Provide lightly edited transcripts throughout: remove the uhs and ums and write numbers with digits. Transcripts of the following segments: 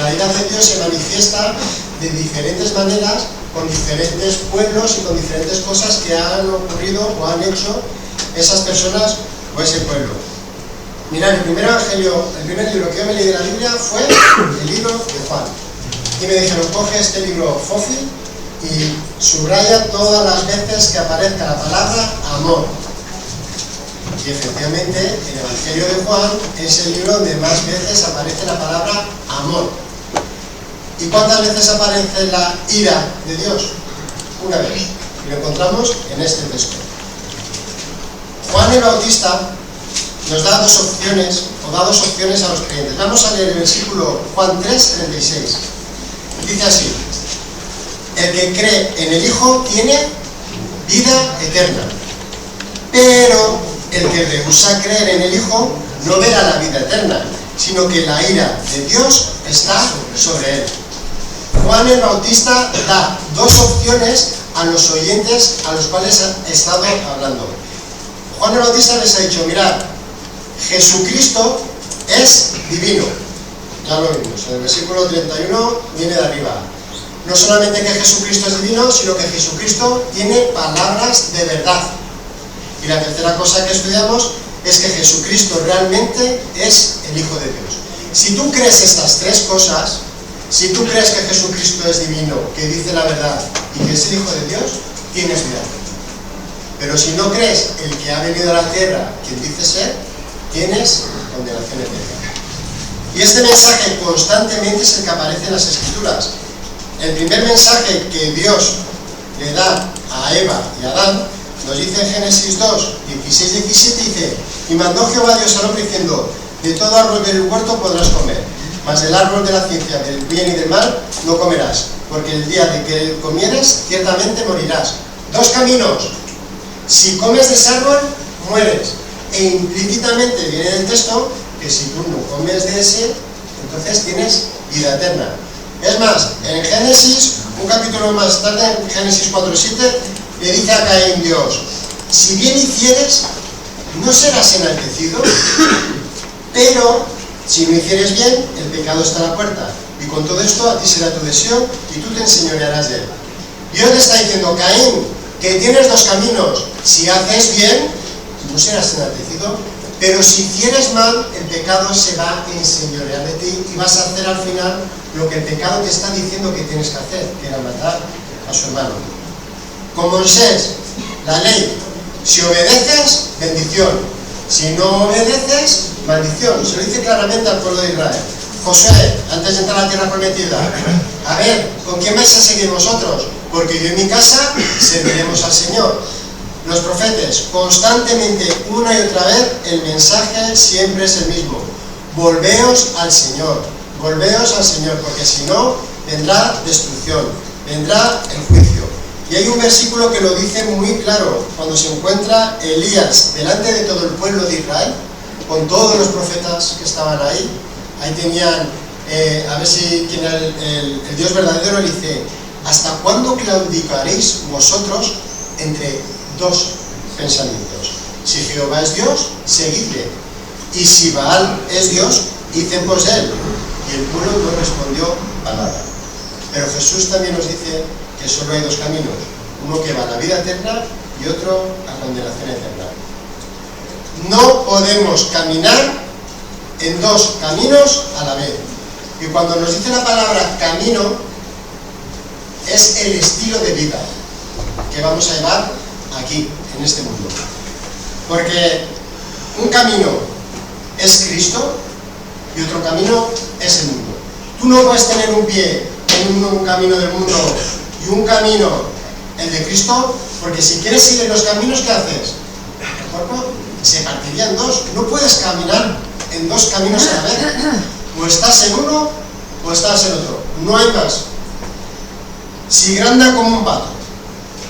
la ira de Dios se manifiesta de diferentes maneras, con diferentes pueblos y con diferentes cosas que han ocurrido o han hecho esas personas o ese pueblo. Mirad, el primer libro que yo me leí de la Biblia fue el libro de Juan. Y me dijeron, coge este libro fósil y subraya todas las veces que aparezca la palabra amor. Y efectivamente, el Evangelio de Juan es el libro donde más veces aparece la palabra amor. ¿Y cuántas veces aparece la ira de Dios? Una vez. Y lo encontramos en este texto. Juan el Bautista nos da dos opciones a los creyentes. Vamos a leer el versículo Juan 3:36. Dice así: el que cree en el Hijo tiene vida eterna, pero el que rehúsa creer en el Hijo no verá la vida eterna, sino que la ira de Dios está sobre él. Juan el Bautista da dos opciones a los oyentes a los cuales ha estado hablando. Juan el Bautista les ha dicho, mirad, Jesucristo es divino. Ya lo vimos, en el versículo 31 viene de arriba. No solamente que Jesucristo es divino, sino que Jesucristo tiene palabras de verdad. Y la tercera cosa que estudiamos es que Jesucristo realmente es el Hijo de Dios. Si tú crees estas tres cosas, si tú crees que Jesucristo es divino, que dice la verdad y que es el Hijo de Dios, tienes vida. Pero si no crees el que ha venido a la tierra, quien dice ser, tienes condenación eterna. Y este mensaje constantemente es el que aparece en las Escrituras. El primer mensaje que Dios le da a Eva y a Adán nos dice en Génesis 2, 16-17, dice: y mandó Jehová Dios al hombre diciendo, de todo árbol del huerto podrás comer, mas del árbol de la ciencia del bien y del mal no comerás, porque el día de que comieres ciertamente morirás. Dos caminos: si comes de ese árbol, mueres. E implícitamente viene del texto que si tú no comes de ese, entonces tienes vida eterna. Es más, en Génesis, un capítulo más tarde, en Génesis 4:7, le dice a Caín Dios: si bien hicieres, no serás enaltecido, pero si no hicieres bien, el pecado está a la puerta, y con todo esto a ti será tu deseo, y tú te enseñorearás de él. Dios le está diciendo, Caín, que tienes dos caminos: si haces bien, no serás enaltecido, pero si hicieres mal, el pecado se va a enseñorear de ti y vas a hacer al final lo que el pecado te está diciendo que tienes que hacer, que era matar a su hermano. Con Moisés, la ley: si obedeces, bendición; si no obedeces, maldición. Se lo dice claramente al pueblo de Israel. Josué, antes de entrar a la tierra prometida: a ver, ¿con quién vais a seguir vosotros? Porque yo y mi casa serviremos al Señor. Los profetas, constantemente, una y otra vez, el mensaje siempre es el mismo: volveos al Señor, porque si no, vendrá destrucción, vendrá el juicio. Y hay un versículo que lo dice muy claro, cuando se encuentra Elías delante de todo el pueblo de Israel, con todos los profetas que estaban ahí tenían, a ver si quién era el Dios verdadero, le dice: ¿hasta cuándo claudicaréis vosotros entre dos pensamientos? Si Jehová es Dios, seguidle, y si Baal es Dios, id en pos de él. Y el pueblo no respondió palabra. Pero Jesús también nos dice que solo hay dos caminos: uno que va a la vida eterna y otro a condenación eterna. No podemos caminar en dos caminos a la vez. Y cuando nos dice la palabra camino, es el estilo de vida que vamos a llevar aquí, en este mundo. Porque un camino es Cristo y otro camino es el mundo. Tú no puedes tener un pie en un camino del mundo y un camino el de Cristo, porque si quieres seguir los caminos, ¿qué haces? El cuerpo se partiría en dos. No puedes caminar en dos caminos a la vez. O estás en uno o estás en otro. No hay más. Si anda como un pato,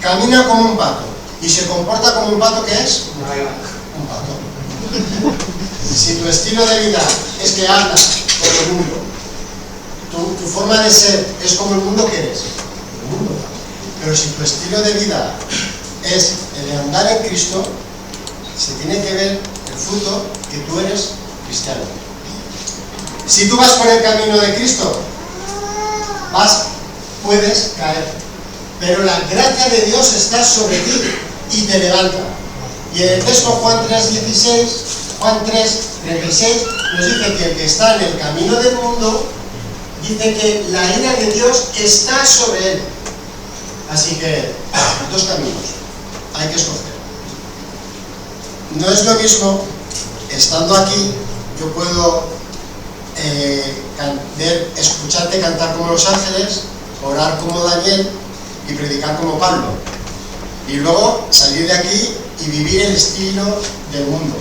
camina como un pato y se comporta como un pato, ¿qué es? Un pato. Si tu estilo de vida es que andas como el mundo, tu forma de ser es como el mundo, que eres el mundo. Pero si tu estilo de vida es el de andar en Cristo, se tiene que ver el fruto que tú eres cristiano. Si tú vas por el camino de Cristo, puedes caer, pero la gracia de Dios está sobre ti y te levanta. Y en el texto Juan 3:36 nos dice que el que está en el camino del mundo, dice que la ira de Dios está sobre él. Así que, dos caminos, hay que escoger. No es lo mismo, estando aquí, yo puedo escucharte cantar como los ángeles, orar como Daniel y predicar como Pablo. Y luego salir de aquí y vivir el estilo del mundo.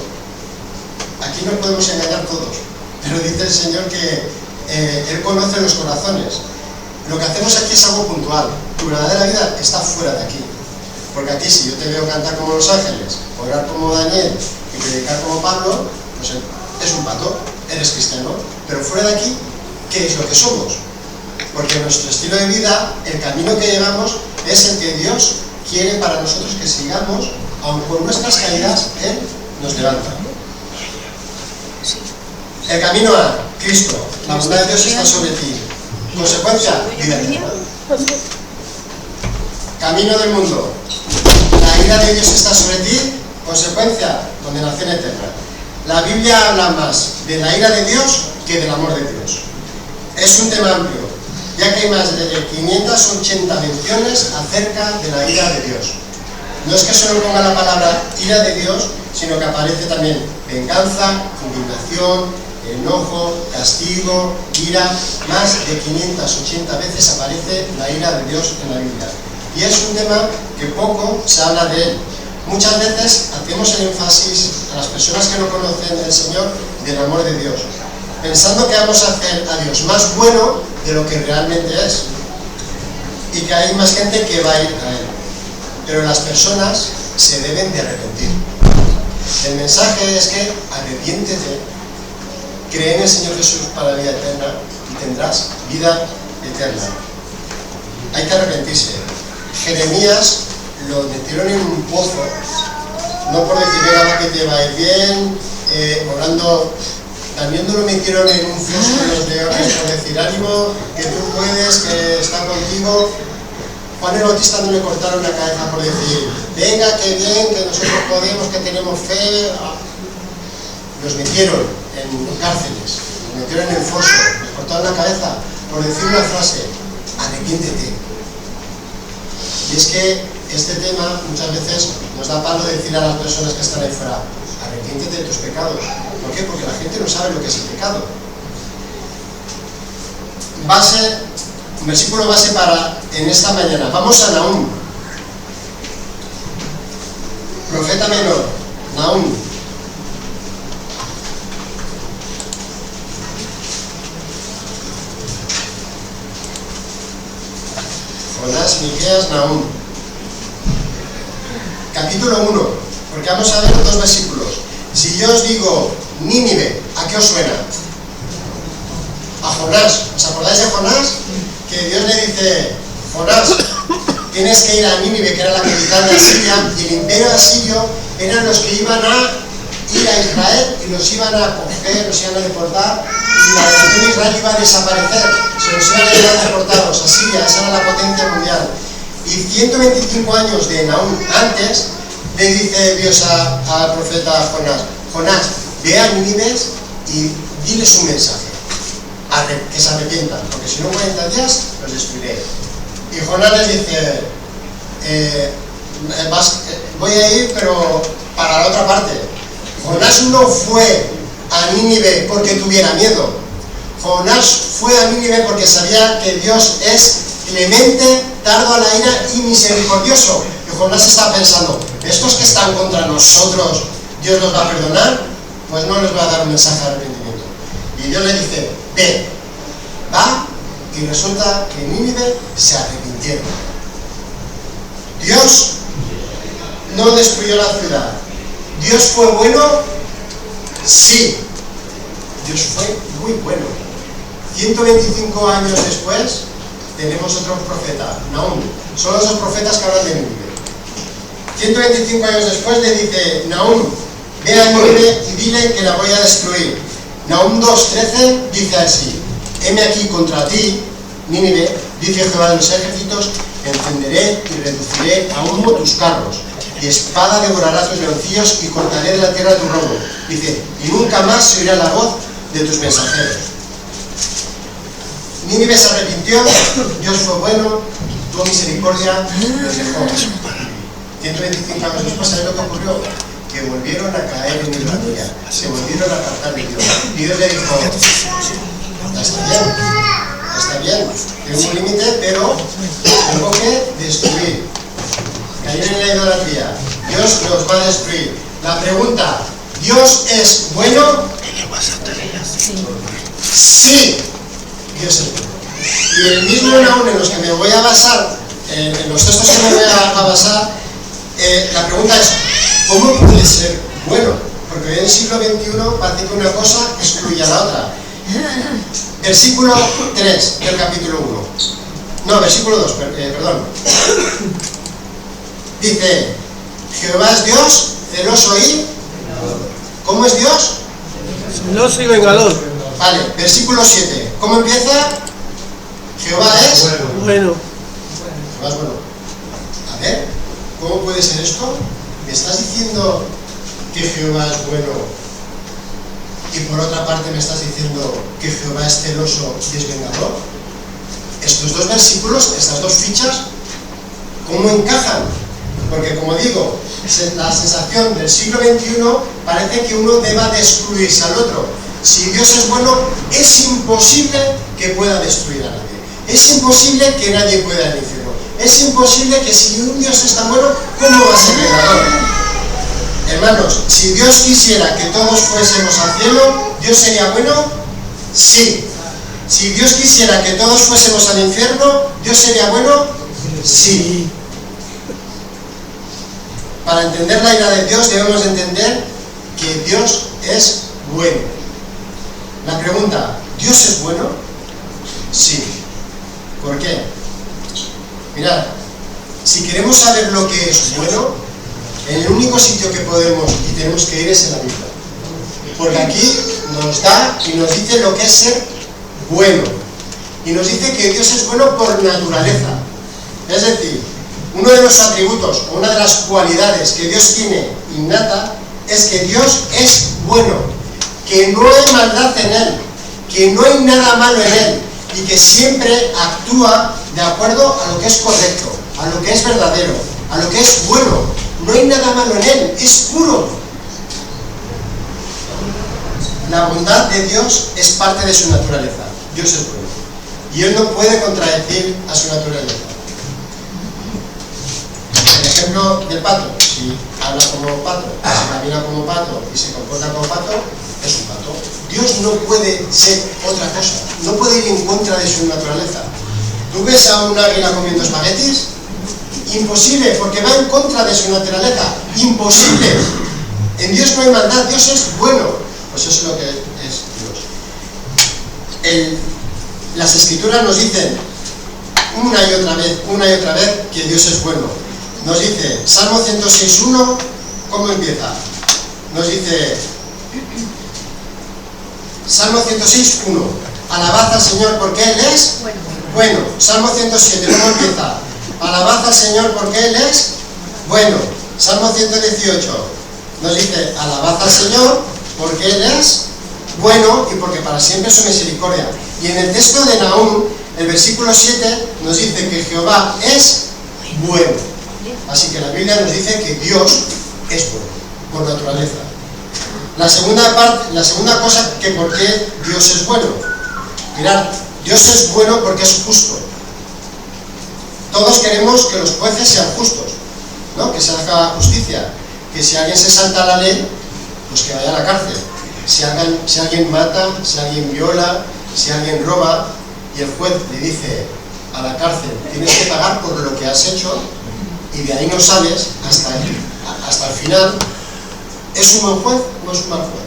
Aquí nos podemos engañar todos, pero dice el Señor que Él conoce los corazones. Lo que hacemos aquí es algo puntual. Tu verdadera vida está fuera de aquí. Porque aquí, si yo te veo cantar como los ángeles, orar como Daniel y predicar como Pablo, pues es un pato, eres cristiano. Pero fuera de aquí, ¿qué es lo que somos? Porque nuestro estilo de vida, el camino que llevamos, es el que Dios quiere para nosotros que sigamos, aun con nuestras caídas, Él nos levanta. El camino a Cristo, la bondad de Dios está sobre ti. Consecuencia, vida eterna. Camino del mundo, la ira de Dios está sobre ti. Consecuencia, condenación eterna. La Biblia habla más de la ira de Dios que del amor de Dios. Es un tema amplio, ya que hay más de 580 menciones acerca de la ira de Dios. No es que solo ponga la palabra ira de Dios, sino que aparece también venganza, indignación, enojo, castigo, ira. Más de 580 veces aparece la ira de Dios en la Biblia. Y es un tema que poco se habla de él. Muchas veces hacemos el énfasis a las personas que no conocen al Señor del amor de Dios, pensando que vamos a hacer a Dios más bueno de lo que realmente es, y que hay más gente que va a ir a Él. Pero las personas se deben de arrepentir. El mensaje es que arrepiéntete, cree en el Señor Jesús para la vida eterna y tendrás vida eterna. Hay que arrepentirse. Jeremías lo metieron en un pozo, no por decir, venga, va, que te va a ir bien, orando. También no lo metieron en un foso de los leones por decir, ánimo, que tú puedes, que está contigo. Juan el Bautista no le cortaron la cabeza por decir, venga, que bien, que nosotros podemos, que tenemos fe. Los metieron en cárceles, los metieron en el foso, les cortaron la cabeza por decir una frase, arrepiéntete. Y es que este tema muchas veces nos da palo decir a las personas que están ahí fuera, arrepiéntete de tus pecados. ¿Por qué? Porque la gente no sabe lo que es el pecado. Versículo base para en esta mañana. Vamos a Nahum. Profeta menor, Nahum. Jonás, Miqueas, Nahum. Capítulo 1, porque vamos a ver dos versículos. Si yo os digo Nínive, ¿a qué os suena? A Jonás. ¿Os acordáis de Jonás? Que Dios le dice, Jonás, tienes que ir a Nínive, que era la capital de Asiria, y el imperio asirio eran los que iban a ir a Israel y los iban a coger, los iban a deportar, y la nación de Israel iba a desaparecer, se los iban a llevar deportados a Siria. Esa era la potencia mundial. Y 125 años de Nahum antes, le dice Dios al profeta Jonás, Jonás, ve a Nínive y diles un mensaje, que se arrepientan, porque si no 40 días los destruiré. Y Jonás les dice, voy a ir, pero para la otra parte. Jonás no fue a Nínive porque tuviera miedo. Jonás fue a Nínive porque sabía que Dios es clemente, tardo a la ira y misericordioso. Y Jonás está pensando, estos que están contra nosotros, ¿Dios los va a perdonar? Pues no les va a dar un mensaje de arrepentimiento. Y Dios le dice, ve, va, y resulta que en Nínive se arrepintieron. Dios no destruyó la ciudad. ¿Dios fue bueno? Sí. Dios fue muy bueno. 125 años después tenemos otro profeta, Nahum. Son los dos profetas que hablan de Nínive. 125 años después le dice, Nahum, ve a Nínive y dile que la voy a destruir. Nahum 2:13 dice así, heme aquí contra ti, Nínive, dice Jehová de los ejércitos, encenderé y reduciré a humo tus carros, y espada devorará tus leoncillos y cortaré de la tierra tu robo. Dice, y nunca más se oirá la voz de tus mensajeros. Nínive se arrepintió, Dios fue bueno, tuvo misericordia, los dejó. 125 años después, ¿sabes lo que ocurrió? Que volvieron a caer en idolatría, se volvieron a apartar de Dios. Y Dios le dijo, ya está bien, tiene un límite, pero tengo que destruir. Caer en la idolatría, Dios los va a destruir. La pregunta, ¿Dios es bueno? Sí, Dios es bueno. Y el mismo aún en los que me voy a basar, en los textos que me voy a basar, la pregunta es, ¿cómo puede ser bueno? Porque hoy en el siglo XXI parece que una cosa excluye a la otra. Versículo 3 del capítulo 1. No, versículo 2, perdón. Dice, Jehová es Dios, celoso y... ¿Cómo es Dios? Celoso y vengador. Vale, versículo 7. ¿Cómo empieza? Jehová es... Bueno. Jehová es bueno. A ver, ¿cómo puede ser esto? ¿Me estás diciendo que Jehová es bueno y por otra parte me estás diciendo que Jehová es celoso y es vengador? Estos dos versículos, estas dos fichas, ¿cómo encajan? Porque como digo, la sensación del siglo XXI parece que uno deba de excluirse al otro. Si Dios es bueno, es imposible que pueda destruir a nadie. Es imposible que nadie pueda ir al infierno. Es imposible que si un Dios es tan bueno, ¿cómo va a ser vengador? Hermanos, si Dios quisiera que todos fuésemos al cielo, ¿Dios sería bueno? Sí. Si Dios quisiera que todos fuésemos al infierno, ¿Dios sería bueno? Sí. Para entender la ira de Dios debemos entender que Dios es bueno. La pregunta, ¿Dios es bueno? Sí. ¿Por qué? Mirad, si queremos saber lo que es bueno, el único sitio que podemos y tenemos que ir es en la Biblia. Porque aquí nos da y nos dice lo que es ser bueno. Y nos dice que Dios es bueno por naturaleza. Es decir, uno de los atributos o una de las cualidades que Dios tiene innata es que Dios es bueno, que no hay maldad en Él, que no hay nada malo en Él y que siempre actúa de acuerdo a lo que es correcto, a lo que es verdadero, a lo que es bueno. No hay nada malo en Él, es puro. La bondad de Dios es parte de su naturaleza. Dios es bueno. Y Él no puede contradecir a su naturaleza. El ejemplo del pato. Si habla como pato, si camina como pato y se comporta como pato, es un pato. Dios no puede ser otra cosa. No puede ir en contra de su naturaleza. ¿Tú ves a un águila comiendo espaguetis? Imposible, porque va en contra de su naturaleza. Imposible. En Dios no hay maldad, Dios es bueno. Pues eso es lo que es Dios. Las Escrituras nos dicen una y otra vez que Dios es bueno. Nos dice, Salmo 106.1, ¿cómo empieza? Nos dice, Salmo 106.1, alabad al Señor porque Él es bueno. Salmo 107, ¿cómo empieza? Alabad al Señor porque Él es bueno. Salmo 118 nos dice, alabad al Señor porque Él es bueno y porque para siempre es su misericordia. Y en el texto de Nahum, el versículo 7, nos dice que Jehová es bueno. Así que la Biblia nos dice que Dios es bueno, por naturaleza. La segunda cosa que por qué Dios es bueno. Mirad, Dios es bueno porque es justo. Todos queremos que los jueces sean justos, ¿no? Que se haga justicia, que si alguien se salta la ley, pues que vaya a la cárcel. Si alguien mata, si alguien viola, si alguien roba, y el juez le dice a la cárcel, tienes que pagar por lo que has hecho, y de ahí no sales hasta el final, ¿es un buen juez o es un mal juez?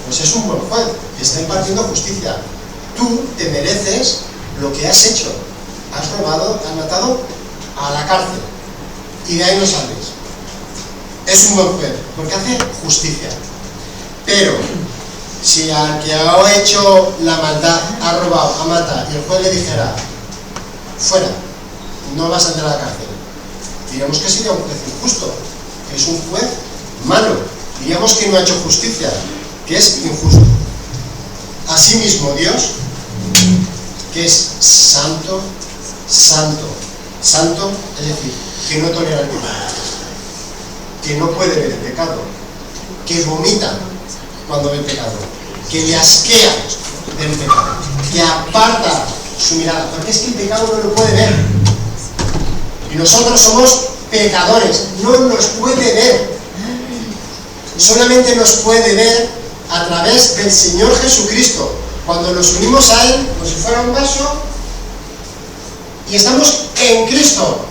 Pues es un buen juez, que está impartiendo justicia. Tú te mereces lo que has hecho. Has robado, has matado, a la cárcel. Y de ahí no sales. Es un buen juez, porque hace justicia. Pero, si al que ha hecho la maldad, ha robado, ha matado, y el juez le dijera, fuera, no vas a entrar a la cárcel. Diríamos que sería un juez injusto, que es un juez malo. Diríamos que no ha hecho justicia, que es injusto. Asimismo, Dios, que es santo, santo, santo, es decir, que no tolera el pecado, que no puede ver el pecado, que vomita cuando ve el pecado, que le asquea del pecado, que aparta su mirada, porque es que el pecado no lo puede ver. Y nosotros somos pecadores, no nos puede ver. Solamente nos puede ver a través del Señor Jesucristo. Cuando nos unimos a Él, como si fuera un vaso, y estamos en Cristo.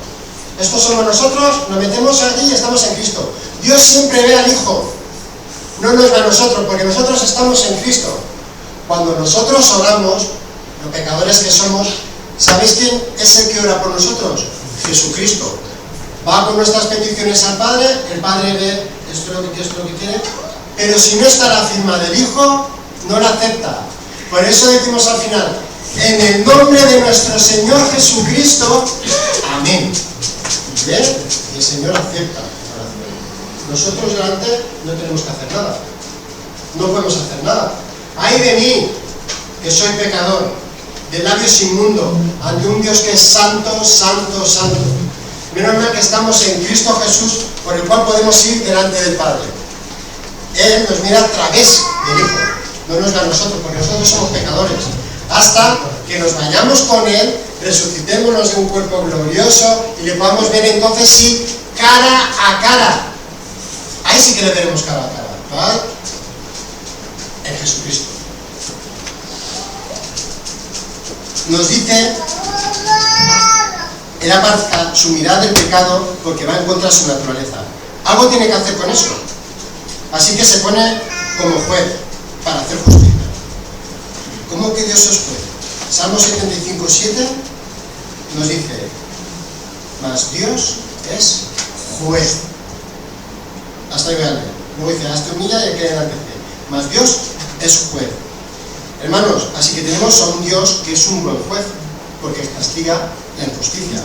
Estos somos nosotros, nos metemos allí y estamos en Cristo. Dios siempre ve al Hijo, no nos ve a nosotros, porque nosotros estamos en Cristo. Cuando nosotros oramos, los pecadores que somos, ¿sabéis quién es el que ora por nosotros? Jesucristo. Va con nuestras peticiones al Padre, el Padre ve esto es lo que quiere, esto es lo que quiere, pero si no está la firma del Hijo, no la acepta. Por eso decimos al final, en el nombre de nuestro Señor Jesucristo, amén. ¿Ven? Y el Señor acepta. Nosotros delante no tenemos que hacer nada. No podemos hacer nada. ¡Ay de mí, que soy pecador, de labios inmundos, ante un Dios que es santo, santo, santo! Menos mal que estamos en Cristo Jesús, por el cual podemos ir delante del Padre. Él nos mira a través del Hijo, no nos ve a nosotros, porque nosotros somos pecadores. Hasta que nos vayamos con Él, resucitémonos de un cuerpo glorioso y le podamos ver entonces sí, cara a cara. Ahí sí que le veremos cara a cara, ¿vale? En Jesucristo. Nos dice, Él aparta su mirada del pecado porque va en contra de su naturaleza. Algo tiene que hacer con eso. Así que se pone como juez para hacer justicia. ¿Cómo que Dios es juez? Salmo 75:7 nos dice, mas Dios es juez. Hasta ahí voy a leer. Luego dice, hazte humilla y aquí adelante. Mas Dios es juez. Hermanos, así que tenemos a un Dios que es un buen juez, porque castiga la injusticia,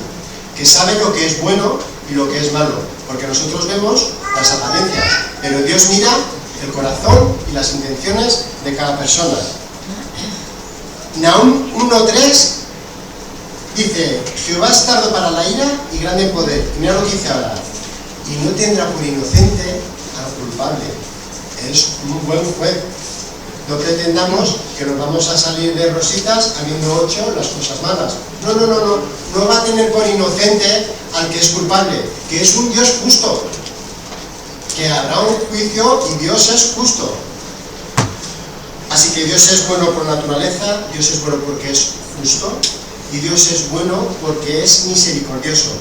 que sabe lo que es bueno y lo que es malo, porque nosotros vemos las apariencias, pero Dios mira el corazón y las intenciones de cada persona. Nahum 1:3 dice, Jehová es tardo para la ira y grande en poder. Y mira lo que dice ahora, y no tendrá por inocente al culpable. Es un buen juez. No pretendamos que nos vamos a salir de rositas habiendo hecho las cosas malas. No va a tener por inocente al que es culpable, que es un Dios justo, que habrá un juicio y Dios es justo. Así que Dios es bueno por naturaleza, Dios es bueno porque es justo, y Dios es bueno porque es misericordioso.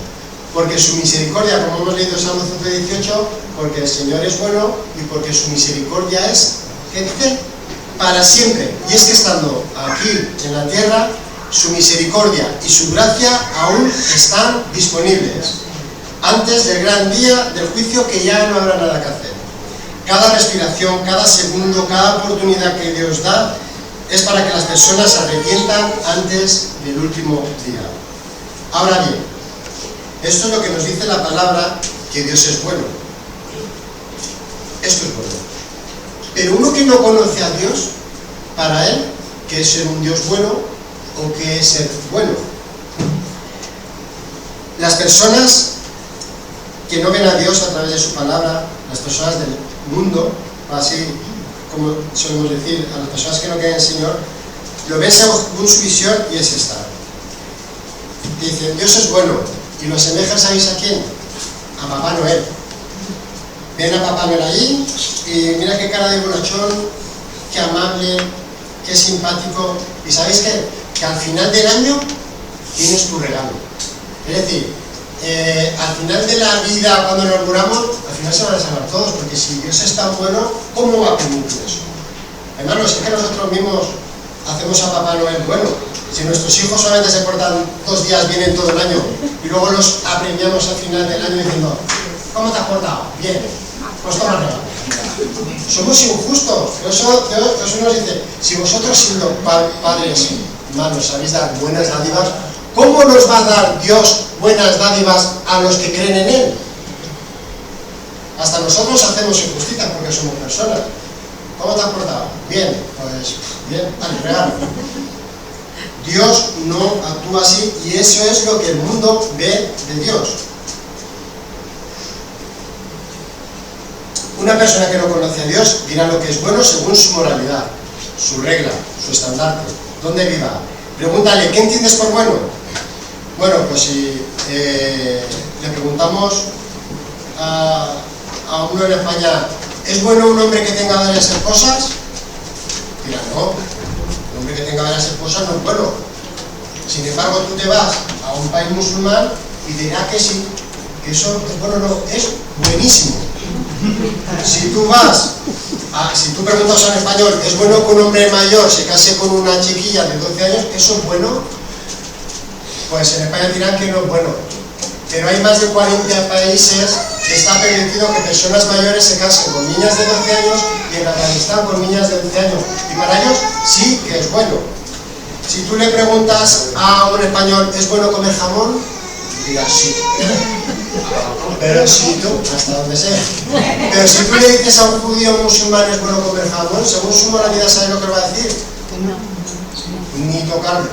Porque su misericordia, como hemos leído en Salmo 118, porque el Señor es bueno y porque su misericordia es, ¿qué dice? Para siempre. Y es que estando aquí en la tierra, su misericordia y su gracia aún están disponibles. Antes del gran día del juicio, que ya no habrá nada que hacer. Cada respiración, cada segundo, cada oportunidad que Dios da es para que las personas se arrepientan antes del último día. Ahora bien, esto es lo que nos dice la palabra, que Dios es bueno. Esto es bueno. Pero uno que no conoce a Dios, para él, ¿qué es ser un Dios bueno o qué es ser bueno? Las personas que no ven a Dios a través de su palabra, las personas del mundo, así como solemos decir, a las personas que no creen en el Señor, lo ven según su visión y es esta. Dicen, Dios es bueno, y lo asemejan, ¿sabéis a quién? A Papá Noel. Ven a Papá Noel allí y mira qué cara de bonachón, qué amable, qué simpático. ¿Y sabéis qué? Que al final del año tienes tu regalo. Es decir, al final de la vida, cuando nos muramos, al final se van a salvar todos, porque si Dios es tan bueno, ¿cómo va a permitir eso? Hermanos, es que nosotros mismos hacemos a Papá Noel bueno. Si nuestros hijos solamente se portan 2 días bien en todo el año y luego los apremiamos al final del año diciendo, ¿cómo te has portado? Bien, pues toma regalo. Somos injustos. Jesús nos dice, si vosotros siendo padres malos sabéis dar buenas dádivas, ¿cómo nos va a dar Dios buenas dádivas a los que creen en Él? Hasta nosotros hacemos injusticia porque somos personas. ¿Cómo te has portado? Bien, pues bien, vale, regalo. Dios no actúa así y eso es lo que el mundo ve de Dios. Una persona que no conoce a Dios dirá lo que es bueno según su moralidad, su regla, su estandarte, dónde viva. Pregúntale, ¿qué entiendes por bueno? Bueno, pues si le preguntamos a uno en España, ¿es bueno un hombre que tenga varias esposas? Dirá, no, un hombre que tenga varias esposas no es bueno. Sin embargo, tú te vas a un país musulmán y dirá que sí, que eso es bueno, no, es buenísimo. Si tú preguntas a un español, ¿es bueno que un hombre mayor se case con una chiquilla de 12 años? ¿Eso es bueno? Pues en España dirán que no es bueno. Pero hay más de 40 países que está permitido que personas mayores se casen con niñas de 12 años y en Afganistán con niñas de 11 años. Y para ellos sí que es bueno. Si tú le preguntas a un español, ¿es bueno comer jamón? Dirá sí. Pero si tú, hasta donde sea. Pero si tú le dices a un judío musulmán, ¿es bueno comer jamón? Según su moralidad, ¿sabes lo que va a decir? Ni tocarlo.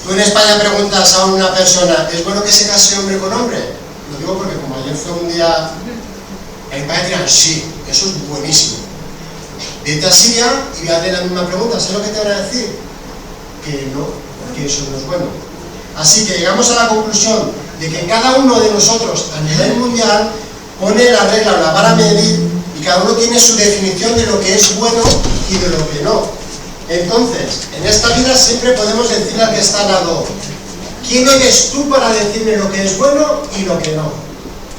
Tú en España preguntas a una persona, ¿es bueno que se case hombre con hombre? Lo digo porque como ayer fue un día, en España dirán, sí, eso es buenísimo. Vete a Siria y hazle la misma pregunta, ¿sabes lo que te van a decir? Que no, porque eso no es bueno. Así que llegamos a la conclusión de que cada uno de nosotros a nivel mundial pone la regla o la vara a medir y cada uno tiene su definición de lo que es bueno y de lo que no. Entonces, en esta vida siempre podemos decirle al que está al lado, ¿quién eres tú para decirme lo que es bueno y lo que no?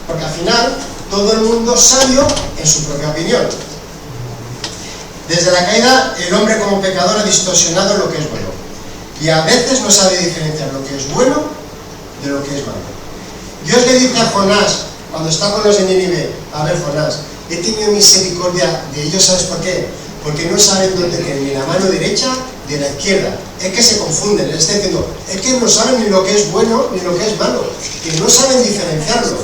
Porque al final todo el mundo es sabio en su propia opinión. Desde la caída, el hombre como pecador ha distorsionado lo que es bueno y a veces no sabe diferenciar lo que es bueno de lo que es malo. Dios le dice a Jonás, cuando está con los de Nínive, a ver Jonás, he tenido misericordia de ellos, ¿sabes por qué? Porque no saben dónde tienen ni la mano derecha ni la izquierda. Es que se confunden, les está diciendo, es que no saben ni lo que es bueno ni lo que es malo, que no saben diferenciarlo.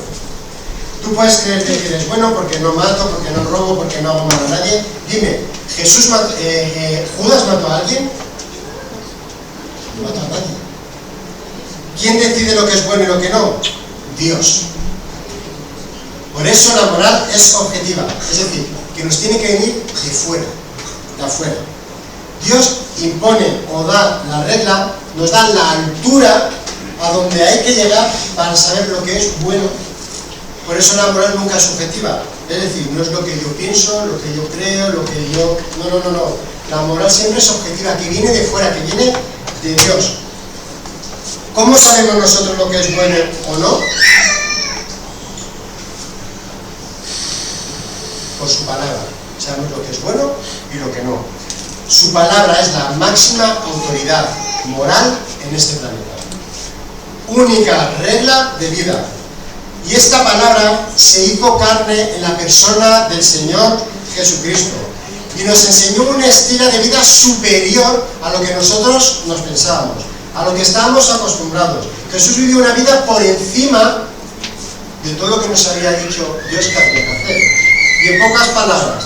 Tú puedes creerte que eres bueno porque no mato, porque no robo, porque no hago mal a nadie. Dime, ¿Judas mató a alguien? No mató a nadie. ¿Quién decide lo que es bueno y lo que no? Dios. Por eso la moral es objetiva, es decir, que nos tiene que venir de fuera, de afuera. Dios impone o da la regla, nos da la altura a donde hay que llegar para saber lo que es bueno. Por eso la moral nunca es subjetiva, es decir, no es lo que yo pienso, lo que yo creo, lo que yo... No. La moral siempre es objetiva, que viene de fuera, que viene de Dios. ¿Cómo sabemos nosotros lo que es bueno o no? Por su palabra. Sabemos lo que es bueno y lo que no. Su palabra es la máxima autoridad moral en este planeta. Única regla de vida. Y esta palabra se hizo carne en la persona del Señor Jesucristo. Y nos enseñó un estilo de vida superior a lo que nosotros nos pensábamos, a lo que estábamos acostumbrados. Jesús vivió una vida por encima de todo lo que nos había dicho Dios que había que hacer. Y en pocas palabras,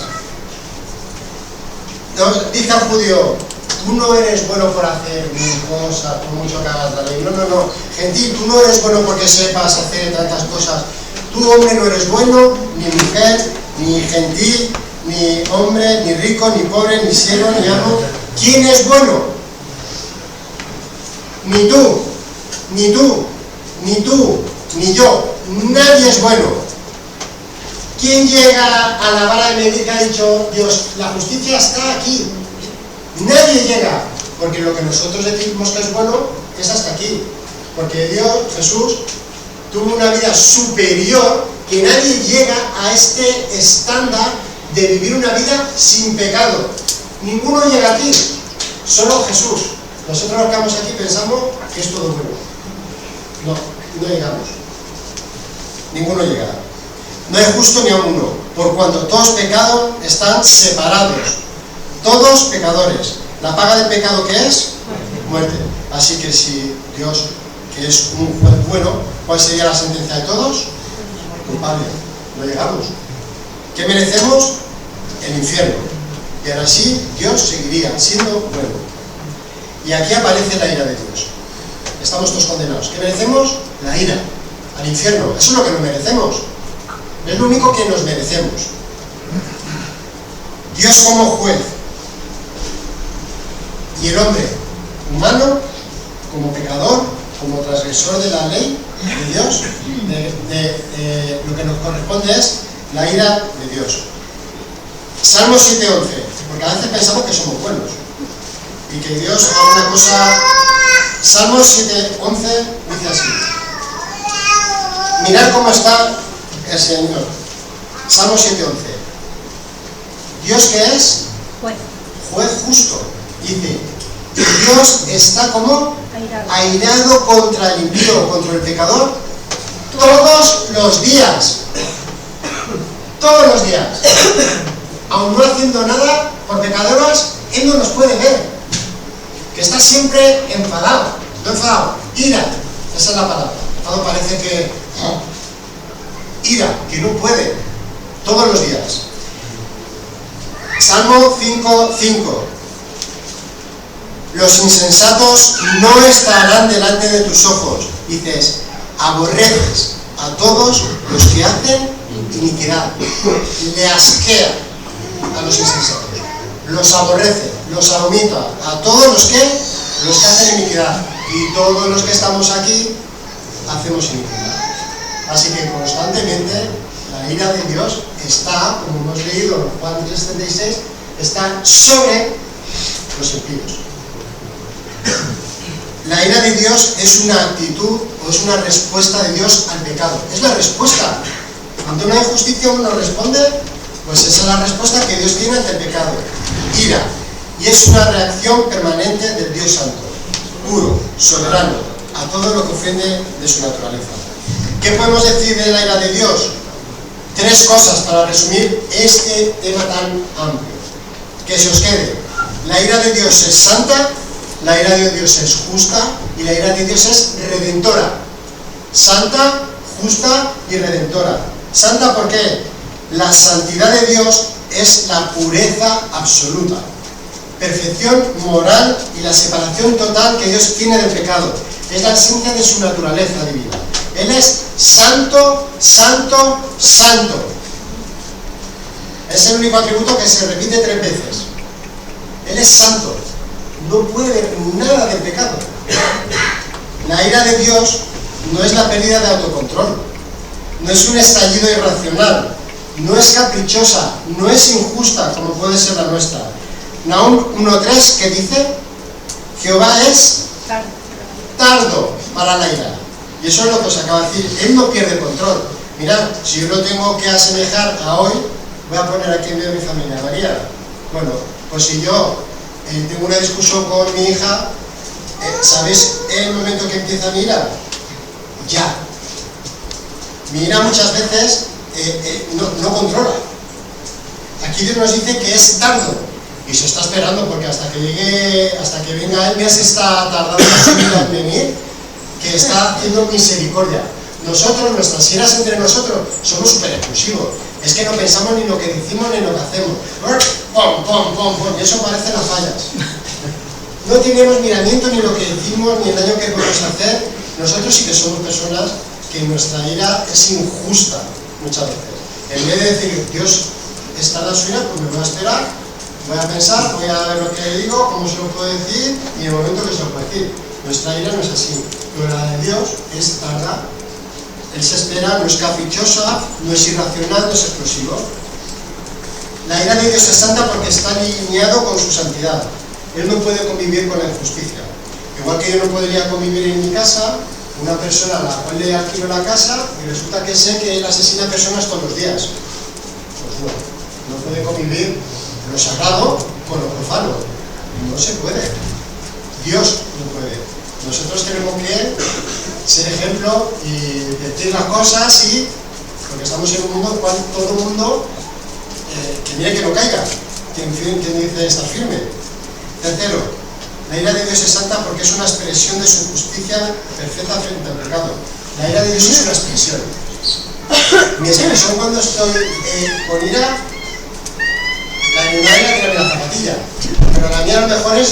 dice al judío, tú no eres bueno por hacer mil cosas, por mucho que hagas la ley. No. Gentil, tú no eres bueno porque sepas hacer tantas cosas. Tú, hombre, no eres bueno, ni mujer, ni gentil, ni hombre, ni rico, ni pobre, ni siervo, ni amo. ¿Quién es bueno? Ni tú, ni tú, ni tú, ni yo. Nadie es bueno. ¿Quién llega a la vara de medir que ha dicho Dios, la justicia está aquí? Nadie llega, porque lo que nosotros decimos que es bueno es hasta aquí. Porque Dios, Jesús, tuvo una vida superior que nadie llega a este estándar de vivir una vida sin pecado. Ninguno llega aquí, solo Jesús. Nosotros los que estamos aquí pensamos que es todo bueno. No llegamos. Ninguno llega. No hay justo ni a uno, por cuanto todos pecados están separados. Todos pecadores. ¿La paga del pecado qué es? muerte. Así que si Dios, que es un juez bueno, ¿cuál sería la sentencia de todos? Culpable. No llegamos. ¿Qué merecemos? El infierno. Y ahora sí, Dios seguiría siendo bueno. Y aquí aparece la ira de Dios. Estamos todos condenados. ¿Qué merecemos? La ira. Al infierno. Eso es lo que nos merecemos. Es lo único que nos merecemos. Dios como juez. Y el hombre humano, como pecador, como transgresor de la ley de Dios, lo que nos corresponde es la ira de Dios. Salmo 7:11, porque a veces pensamos que somos buenos y que Dios haga una cosa. Salmo 7:11 dice así: mirad cómo está el Señor. Salmo 7:11. Dios que es juez justo. Dice, Dios está como airado contra el impío, contra el pecador, todos los días. Todos los días. Aun no haciendo nada por pecadores, Él no nos puede ver. Que está siempre enfadado. No enfadado, ira. Esa es la palabra. Enfadado parece que... ira, que no puede. Todos los días. Salmo 5:5. Los insensatos no estarán delante de tus ojos. Dices, aborreces a todos los que hacen iniquidad. Le asquea a los insensatos. Los aborrece, los abomita a todos los que hacen iniquidad. Y todos los que estamos aquí hacemos iniquidad. Así que constantemente la ira de Dios está, como hemos leído en Juan 3:36, está sobre los impíos. La ira de Dios es una actitud o es una respuesta de Dios al pecado. Es la respuesta. Cuando no hay justicia uno responde, pues esa es la respuesta que Dios tiene ante el pecado. Ira. Y es una reacción permanente del Dios Santo, puro, soberano, a todo lo que ofende de su naturaleza. ¿Qué podemos decir de la ira de Dios? 3 cosas para resumir este tema tan amplio. Que se os quede. La ira de Dios es santa, la ira de Dios es justa y la ira de Dios es redentora. Santa, justa y redentora. Santa, ¿por qué? La santidad de Dios es la pureza absoluta, perfección moral y la separación total que Dios tiene del pecado. Es la esencia de su naturaleza divina. Él es santo, santo, santo. Es el único atributo que se repite 3 veces. Él es santo. No puede ver nada del pecado. La ira de Dios no es la pérdida de autocontrol. No es un estallido irracional. No es caprichosa. No es injusta como puede ser la nuestra. Nahum 1:3 que dice: Jehová es tardo para la ira. Y eso es lo que os acabo de decir. Él no pierde control. Mirad, si yo lo tengo que asemejar a hoy, voy a poner aquí en medio de mi familia, María. Bueno, pues si yo tengo una discusión con mi hija, ¿sabéis el momento que empieza mi ira? Ya. Mi ira muchas veces no controla. Aquí Dios nos dice que es tardo. Y se está esperando porque hasta que venga Él, ya se está tardando en venir, que está haciendo misericordia. Nosotros, nuestras iras entre nosotros, somos súper exclusivos. Es que no pensamos ni lo que decimos ni lo que hacemos. ¡Pum, pum, pum, pum! Y eso parece las fallas. No tenemos miramiento ni lo que decimos ni el daño que podemos hacer. Nosotros sí que somos personas que nuestra ira es injusta muchas veces. En vez de decir, Dios está en su ira, pues me voy a esperar, voy a pensar, voy a ver lo que le digo, cómo se lo puedo decir y el momento que se lo puedo decir. Nuestra ira no es así, pero la de Dios es tarda. Él se espera, no es caprichosa, no es irracional, no es explosivo. La ira de Dios es santa porque está alineado con su santidad. Él no puede convivir con la injusticia. Igual que yo no podría convivir en mi casa, una persona a la cual le alquilo la casa y resulta que sé que él asesina personas todos los días. Pues no puede convivir lo sagrado con lo profano. No se puede. Dios no puede. Nosotros tenemos que ser ejemplo y decir las cosas porque estamos en un mundo en el cual todo el mundo que mire que no caiga, quien dice estar firme. Tercero, La ira de Dios es santa porque es una expresión de su justicia perfecta frente al pecado. La ira de Dios es una expresión. Mi expresión cuando estoy con ira, la de mi madre tiene la zapatilla, pero la mía a lo mejor es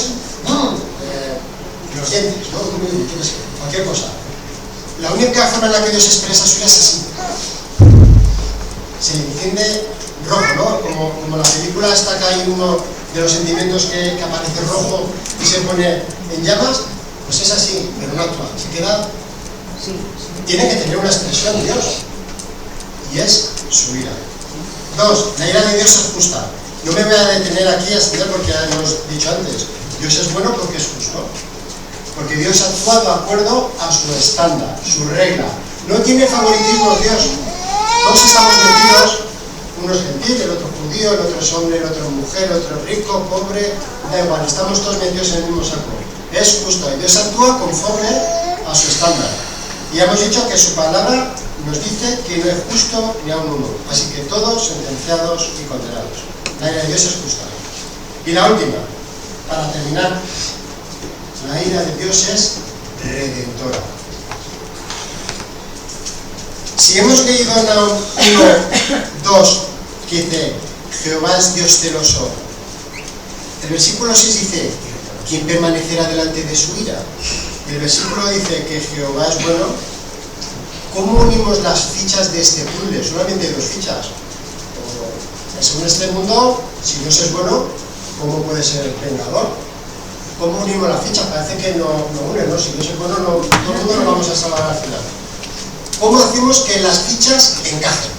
los dientes, ¿no? Cualquier cosa. La única forma en la que Dios expresa su ira es así. Se le enciende rojo, ¿no? Como la película esta que hay uno de los sentimientos que aparece rojo y se pone en llamas, pues es así, pero no actúa. Se queda. Tiene que tener una expresión Dios, y es su ira. 2. La ira de Dios es justa. No me voy a detener aquí a estudiar porque ya hemos dicho antes. Dios es bueno porque es justo. Porque Dios actúa de acuerdo a su estándar, su regla. No tiene favoritismo Dios. Todos estamos metidos, uno es gentil, el otro judío, el otro es hombre, el otro es mujer, el otro es rico, pobre, da igual, estamos todos metidos en el mismo saco. Es justo y Dios actúa conforme a su estándar. Y hemos dicho que su palabra nos dice que no es justo ni aun uno. Así que todos sentenciados y condenados. La ira de Dios es justa. Y la última, para terminar, la ira de Dios es redentora. Si hemos leído en 1:2 que dice Jehová es Dios celoso, el versículo 6 dice ¿quién permanecerá delante de su ira? Y el versículo dice que Jehová es bueno. ¿Cómo unimos las fichas de este puzzle? Solamente hay 2 fichas. Según este mundo, si Dios es bueno, ¿cómo puede ser vengador? ¿Cómo unimos las fichas? Parece que no une, ¿no? Si Dios es bueno, todo el mundo lo vamos a salvar al final. ¿Cómo hacemos que las fichas encajen?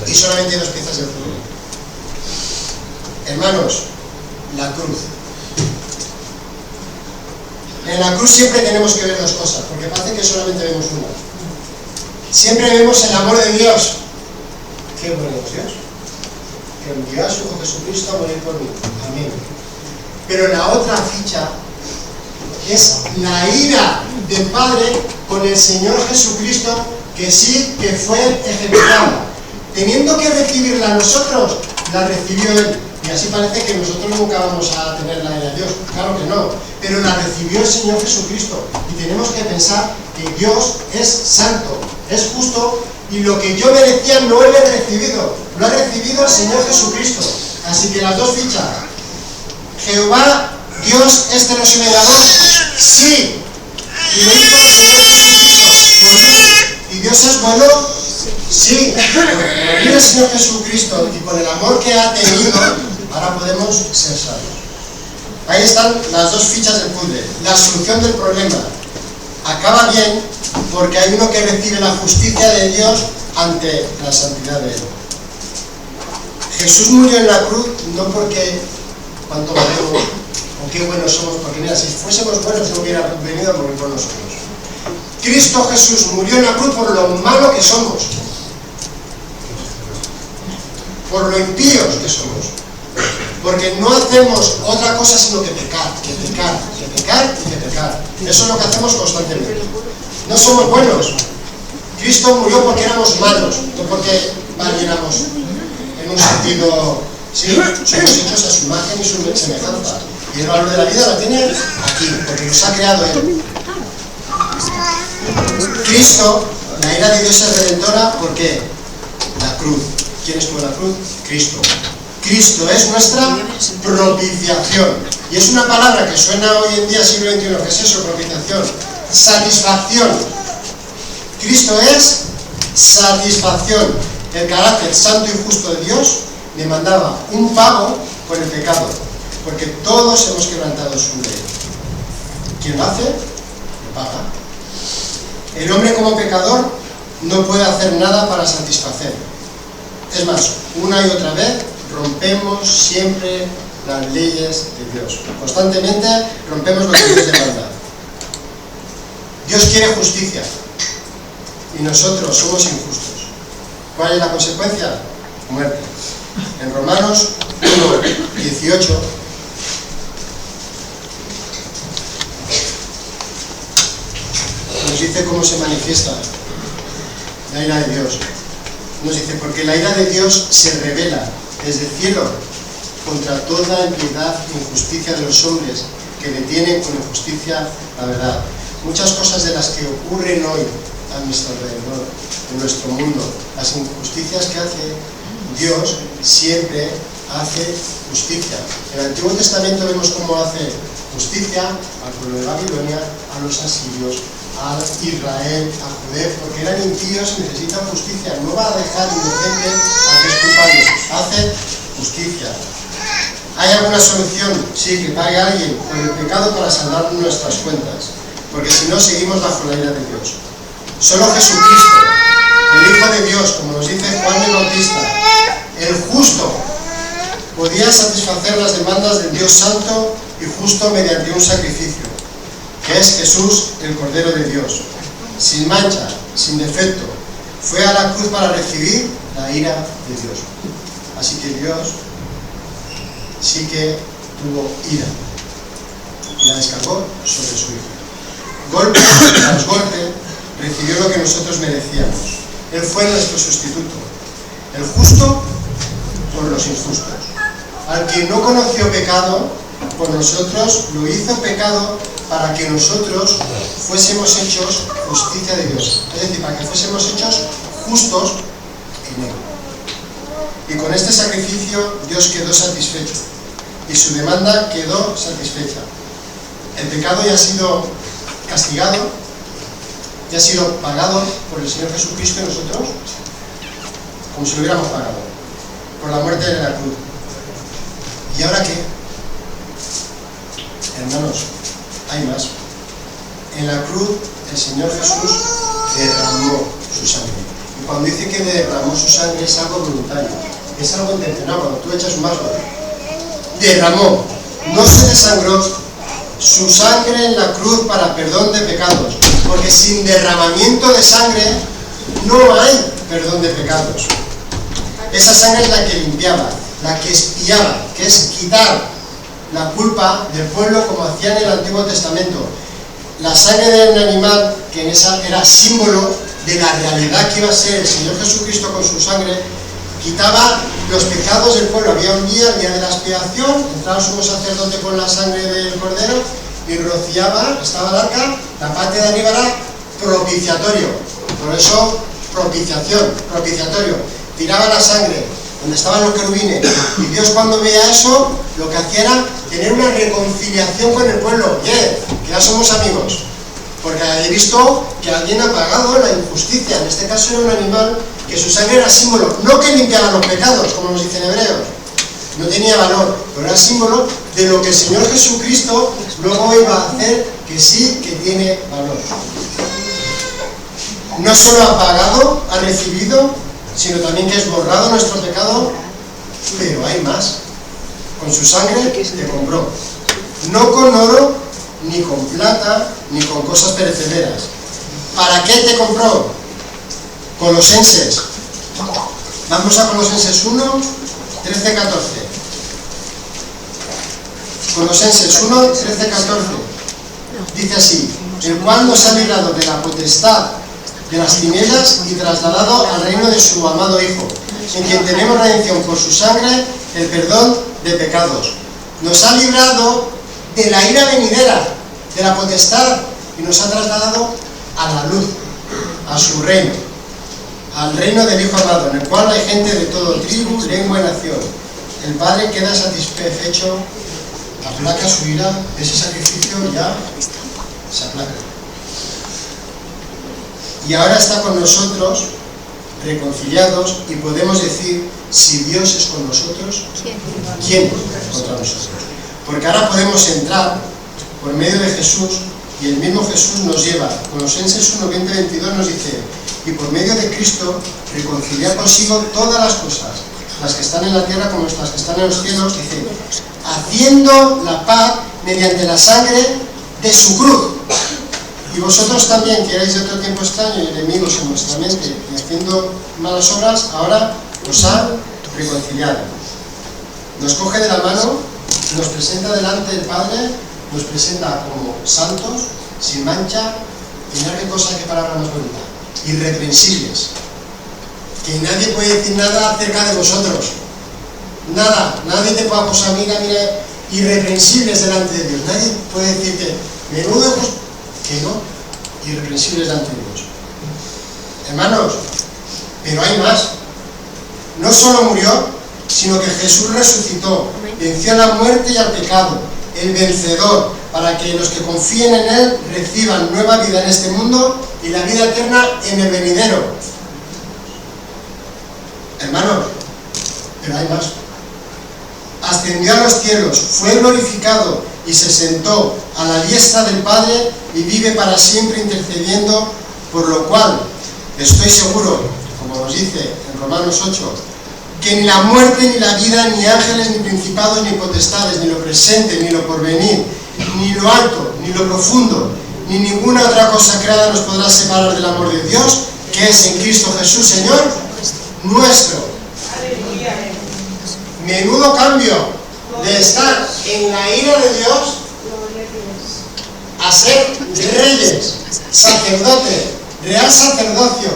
Y solamente hay 2 piezas del puzzle. Hermanos, la cruz. En la cruz siempre tenemos que ver 2 cosas, porque parece que solamente vemos una. Siempre vemos el amor de Dios. Qué bueno es Dios. Que envió a su Hijo Jesucristo a morir por mí. Amén. Pero la otra ficha es la ira del Padre con el Señor Jesucristo, que sí que fue ejecutada. Teniendo que recibirla nosotros, la recibió Él. Y así parece que nosotros nunca vamos a tener la ira de Dios. Claro que no. Pero la recibió el Señor Jesucristo. Y tenemos que pensar que Dios es santo, es justo, y lo que yo merecía no lo he recibido. Lo ha recibido el Señor Jesucristo. Así que las 2 fichas. Jehová, Dios es celoso y vengador. Sí. Y lo hizo el Señor Jesucristo por mí. ¿Y Dios es bueno? Sí. Pero el Señor Jesucristo y con el amor que ha tenido, ahora podemos ser salvos. Ahí están las 2 fichas del puzzle. La solución del problema acaba bien porque hay uno que recibe la justicia de Dios ante la santidad de Él. Jesús murió en la cruz no porque cuánto valemos o qué buenos somos, porque mira, si fuésemos buenos no hubiera venido a morir por nosotros. Cristo Jesús murió en la cruz por lo malo que somos, por lo impíos que somos, porque no hacemos otra cosa sino que pecar, que pecar, que pecar y que pecar. Eso es lo que hacemos constantemente. No somos buenos. Cristo murió porque éramos malos, no porque valiéramos en un sentido. Sí, somos hechos a su imagen y su semejanza. Y el valor de la vida lo tiene aquí, porque nos ha creado Él. Cristo, la ira de Dios es redentora porque la cruz. ¿Quién estuvo en la cruz? Cristo. Cristo es nuestra propiciación. Y es una palabra que suena hoy en día, siglo XXI. ¿Qué es eso? Propiciación. Satisfacción. Cristo es satisfacción. El carácter santo y justo de Dios demandaba un pago por el pecado, porque todos hemos quebrantado su ley. Quien lo hace, lo paga. El hombre como pecador no puede hacer nada para satisfacer. Es más, una y otra vez rompemos siempre las leyes de Dios. Constantemente rompemos lo que Dios demanda. Dios quiere justicia y nosotros somos injustos. ¿Cuál es la consecuencia? Muerte. En Romanos 1:18 nos dice cómo se manifiesta la ira de Dios. Nos dice, porque la ira de Dios se revela desde el cielo contra toda impiedad e injusticia de los hombres que detienen con injusticia la verdad. Muchas cosas de las que ocurren hoy a nuestro alrededor, en nuestro mundo, las injusticias que hace Dios, siempre hace justicia. En el Antiguo Testamento vemos cómo hace justicia al pueblo de Babilonia, a los asirios, a Israel, a Judea, porque eran impíos y necesitan justicia. No va a dejar inocente al que es culpable, hace justicia. ¿Hay alguna solución? Sí, que pague alguien por el pecado para saldar nuestras cuentas, porque si no seguimos bajo la ira de Dios. Solo Jesucristo, el Hijo de Dios, como nos dice Juan el Bautista, el justo, podía satisfacer las demandas del Dios Santo y justo mediante un sacrificio, que es Jesús, el Cordero de Dios, sin mancha, sin defecto. Fue a la cruz para recibir la ira de Dios. Así que Dios sí que tuvo ira y la descargó sobre su Hijo. Golpe tras golpe recibió lo que nosotros merecíamos. Él fue nuestro sustituto, el justo por los injustos. Al que no conoció pecado, por nosotros lo hizo pecado para que nosotros fuésemos hechos justicia de Dios. Es decir, para que fuésemos hechos justos en Él. Y con este sacrificio Dios quedó satisfecho y su demanda quedó satisfecha. El pecado ya ha sido castigado, ya ha sido pagado por el Señor Jesucristo y nosotros, como si lo hubiéramos pagado, por la muerte de la cruz. ¿Y ahora qué? Hermanos, hay más. En la cruz el Señor Jesús derramó su sangre. Y cuando dice que derramó su sangre es algo voluntario, es algo intencionado. Cuando tú echas un vaso, derramó, no se desangró, su sangre en la cruz para perdón de pecados, porque sin derramamiento de sangre no hay perdón de pecados. Esa sangre es la que limpiaba, la que expiaba, que es quitar la culpa del pueblo como hacían en el Antiguo Testamento. La sangre de un animal, que en esa era símbolo de la realidad que iba a ser el Señor Jesucristo con su sangre, quitaba los pecados del pueblo. Había un día, el día de la expiación, entraba el sumo sacerdote con la sangre del cordero y rociaba, estaba el arca, la parte de arriba era propiciatorio, por eso propiciación, propiciatorio, tiraba la sangre donde estaban los querubines, y Dios cuando veía eso, lo que hacía era tener una reconciliación con el pueblo. Que ya somos amigos, porque he visto que alguien ha pagado la injusticia. En este caso era un animal que su sangre era símbolo, no que limpiaba los pecados, como nos dicen Hebreos, no tenía valor, pero era símbolo de lo que el Señor Jesucristo luego iba a hacer, que sí que tiene valor. No solo ha pagado, ha recibido, sino también que es borrado nuestro pecado, pero hay más. Con su sangre te compró, no con oro, ni con plata, ni con cosas perecederas. ¿Para qué te compró? Colosenses. Vamos a Colosenses 1, 13, 14. Colosenses 1, 13, 14. Dice así: el cual nos ha librado de la potestad de las tinieblas y trasladado al reino de su amado Hijo, en quien tenemos redención por su sangre, el perdón de pecados. Nos ha librado de la ira venidera, de la potestad, y nos ha trasladado a la luz, a su reino, al reino del Hijo amado, en el cual hay gente de todo tribu, lengua y nación. El Padre queda satisfecho, aplaca su ira, ese sacrificio ya se aplaca. Y ahora está con nosotros, reconciliados, y podemos decir, si Dios es con nosotros, ¿quién contra nosotros? Porque ahora podemos entrar por medio de Jesús, y el mismo Jesús nos lleva. Colosenses 1, 20, 22 nos dice: y por medio de Cristo reconciliar consigo todas las cosas, las que están en la tierra como las que están en los cielos, dice, haciendo la paz mediante la sangre de su cruz. Y vosotros también, que erais de otro tiempo extraño y enemigos en vuestra mente y haciendo malas obras, ahora os ha reconciliado. Nos coge de la mano, nos presenta delante del Padre, nos presenta como santos, sin mancha, y no hay cosa que palabra más bonita, irreprensibles, que nadie puede decir nada acerca de vosotros, nada, nadie te puede acusar. Mira, irreprensibles delante de Dios. Nadie puede decir que menudo hijos, que no, irreprensibles delante de Dios. Hermanos, pero hay más. No solo murió, sino que Jesús resucitó, venció a la muerte y al pecado, el vencedor, para que los que confíen en Él reciban nueva vida en este mundo y la vida eterna en el venidero. Hermanos, pero hay más. Ascendió a los cielos, fue glorificado y se sentó a la diestra del Padre y vive para siempre intercediendo, por lo cual estoy seguro, como nos dice en Romanos 8, que ni la muerte, ni la vida, ni ángeles, ni principados, ni potestades, ni lo presente, ni lo porvenir, ni lo alto, ni lo profundo, ni ninguna otra cosa creada nos podrá separar del amor de Dios, que es en Cristo Jesús, Señor nuestro. Menudo cambio de estar en la ira de Dios a ser reyes, sacerdote, real sacerdocio,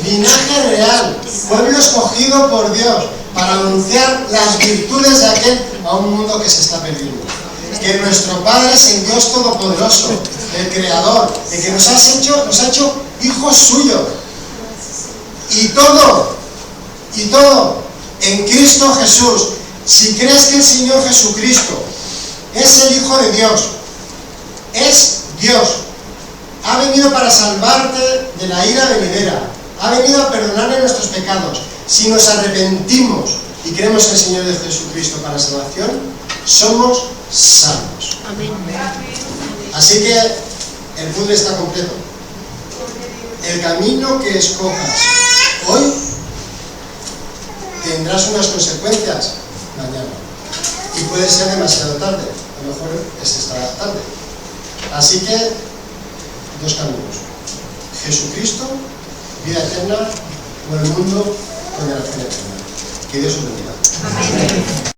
linaje real, pueblo escogido por Dios para anunciar las virtudes de aquel a un mundo que se está perdiendo. Que nuestro Padre es el Dios Todopoderoso, el Creador, el que nos ha hecho hijos suyos. Y todo en Cristo Jesús. Si crees que el Señor Jesucristo es el Hijo de Dios, es Dios, ha venido para salvarte de la ira venidera, ha venido a perdonarle nuestros pecados. Si nos arrepentimos y creemos en el Señor de Jesucristo para salvación, somos salvos. Amén. Así que el puzzle está completo. El camino que escojas hoy tendrás unas consecuencias mañana. Y puede ser demasiado tarde, a lo mejor es esta tarde. Así que, dos caminos. Jesucristo, vida eterna, o el mundo, condenación eterna. Que Dios os bendiga. Amén.